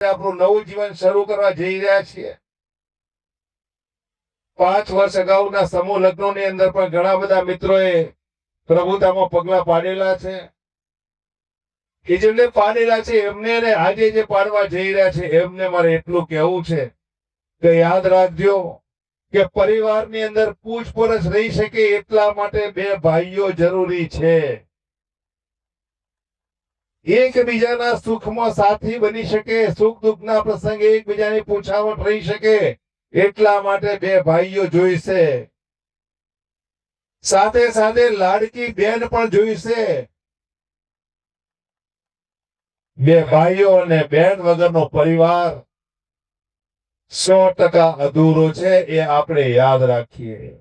આપણું નવું જીવન શરૂ કરવા જઈ રહ્યા છીએ। 5 વર્ષ અગાઉના સમૂહ લગ્નોની અંદર પણ ઘણા બધા મિત્રોએ પ્રભુતામાં પગલા પાડેલા છે। કે જેમને પાડેલા છે એમને આજે જે પાડવા જઈ રહ્યા છે એમને મારે એટલું કહેવું છે કે યાદ રાખજો કે પરિવારની અંદર પૂછપરછ રહી શકે એટલા માટે બે ભાઈઓ જરૂરી છે। એકબીજાના સુખમાં સાથી બની શકે, સુખ દુઃખના પ્રસંગે એકબીજાની પૂછાવટ રહી શકે એટલા માટે બે ભાઈઓ જોઈશે। સાથે સાથે લાડકી બેન પણ જોઈશે। બે ભાઈઓ અને બેન વગરનો પરિવાર 100% અધૂરો છે, એ આપણે યાદ રાખીએ।